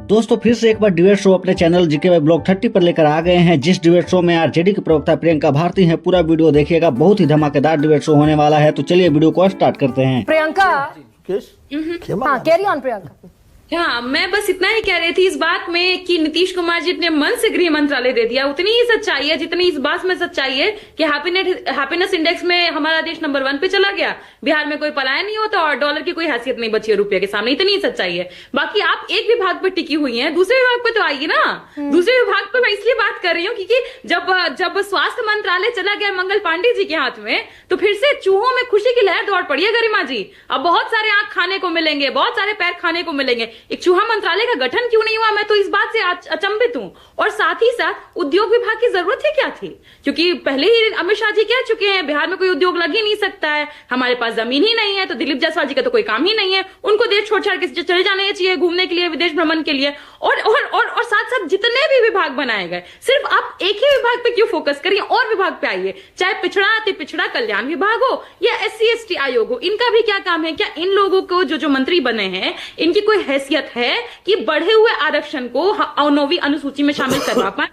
दोस्तों फिर से एक बार डिबेट शो अपने चैनल जीके बाय ब्लॉग 30 पर लेकर आ गए हैं। जिस डिबेट शो में आरजेडी की प्रवक्ता प्रियंका भारती हैं, पूरा वीडियो देखिएगा, बहुत ही धमाकेदार डिबेट शो होने वाला है। तो चलिए वीडियो को स्टार्ट करते हैं। प्रियंका, हाँ कैरी ऑन प्रियंका। हाँ, मैं बस इतना ही कह रही थी इस बात में कि नीतीश कुमार जी ने मन से गृह मंत्रालय दे दिया, उतनी ही सच्चाई है जितनी इस बात में सच्चाई है कि हैप्पीनेस इंडेक्स में हमारा देश नंबर 1 पे चला गया। बिहार में कोई पलायन नहीं होता और डॉलर की कोई हैसियत नहीं बची है रुपये के सामने, इतनी ही सच्चाई है। बाकी आप एक विभाग पे टिकी हुई हैं, दूसरे विभाग पे तो आइए ना। दूसरे विभाग पे मैं इसलिए बात कर रही हूँ क्योंकि जब स्वास्थ्य मंत्रालय चला गया मंगल पांडे जी के हाथ में, तो फिर से चूहों में खुशी की लहर दौड़ पड़ी है गरिमा जी। अब बहुत सारे आंख खाने को मिलेंगे, बहुत सारे पैर खाने को मिलेंगे। एक चूहा मंत्रालय का गठन क्यों नहीं हुआ, मैं तो इस बात से अचंभित हूं। और साथ ही साथ उद्योग विभाग की जरूरत ही क्या थी, क्योंकि पहले ही अमित शाह जी कह चुके हैं बिहार में कोई उद्योग लग ही नहीं सकता है, हमारे पास जमीन ही नहीं है। तो दिलीप जायसवाल जी का तो कोई काम ही नहीं है, उनको देश छोड़ छाड़ के चले जाने चाहिए घूमने के लिए, विदेश भ्रमण के लिए। और साथ साथ जितने भी विभाग बनाए गए, सिर्फ आप एक ही विभाग पे क्यों फोकस करिए, और विभाग पे आइए। चाहे पिछड़ा अति पिछड़ा कल्याण विभाग हो या SC/ST आयोग हो, इनका भी क्या काम है? क्या इन लोगों को जो मंत्री बने हैं, इनकी कोई हैसियत है कि बढ़े हुए आरक्षण को 9वीं अनुसूची में शामिल करवा पाए?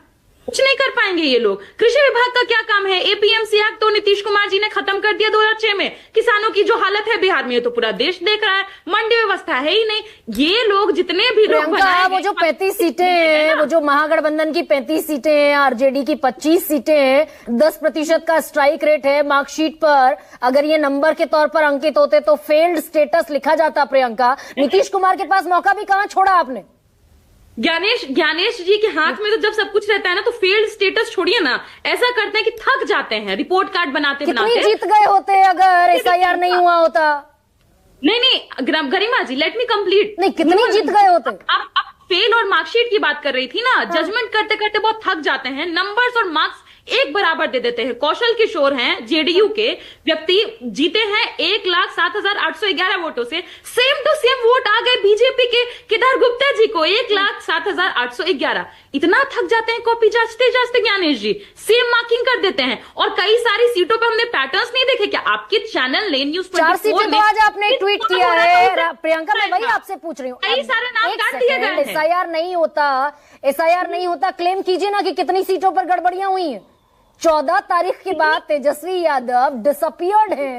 कुछ नहीं कर पाएंगे ये लोग। कृषि विभाग का क्या काम है? APMC एक्ट तो नीतीश कुमार जी ने खत्म कर दिया 2006 में। किसानों की जो हालत है बिहार में, ये तो पूरा देश देख रहा है। मंडी व्यवस्था है ही नहीं। ये लोग जितने भी लोग बनाए, वो जो 35 सीटें हैं, वो जो महागठबंधन की 35 सीटें हैं, आरजेडी की 25 सीटें हैं, 10% का स्ट्राइक रेट है मार्कशीट पर। अगर ये नंबर के तौर पर अंकित होते तो फेल्ड स्टेटस लिखा जाता। प्रियंका, नीतीश कुमार के पास मौका भी कहां छोड़ा आपने? ज्ञानेश जी के हाथ में तो जब सब कुछ रहता है ना, तो फेल्ड स्टेटस छोड़िए ना, ऐसा करते हैं कि थक जाते हैं रिपोर्ट कार्ड बनाते कितनी जीत गए होते अगर SIR नहीं हुआ होता? नहीं गरिमा जी, लेट मी कंप्लीट। नहीं, कितनी जीत गए होते? आप फेल और मार्कशीट की बात कर रही थी ना। जजमेंट करते करते बहुत थक जाते हैं, नंबर्स और मार्क्स एक बराबर दे देते हैं। कौशल किशोर हैं JDU के व्यक्ति, जीते हैं 1,07,811 वोटों से। सेम टू सेम वोट आ गए बीजेपी के केदार गुप्ता जी को, 1,07,811। इतना थक जाते हैं कॉपी जांचते जांचते ज्ञानेश जी, सेम मार्किंग कर देते हैं। और कई सारी सीटों पर हमने पैटर्न्स नहीं देखे क्या? आपके चैनल ने न्यूज़ 4 सीटें तो आज आपने ट्वीट किया है प्रियंका, मैं वही आपसे पूछ रही हूँ। कई सारे नाम काट दिए गए हैं। SIR नहीं होता, क्लेम कीजिए ना कि कितनी सीटों पर गड़बड़ियां हुई हैं। 14 तारीख के बाद तेजस्वी यादव डिसअपियर्ड है।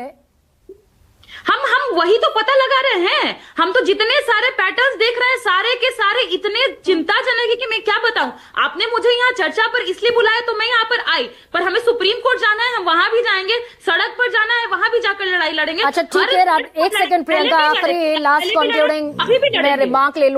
हम वही तो पता लगा रहे हैं। हम तो जितने सारे पैटर्न्स देख रहे हैं, सारे के सारे इतने चिंताजनक है कि मैं क्या बताऊं। आपने मुझे यहाँ चर्चा पर इसलिए बुलाया तो मैं यहाँ पर आई, पर हमें सुप्रीम कोर्ट जाना है, हम वहां भी जाएंगे। सड़क पर जाना है, वहां भी जाकर लड़ाई लड़ेंगे। अच्छा ठीक है, 1 सेकंड प्रियंका, आखिरी लास्ट कंक्लूडिंग रिमार्क ले लूं।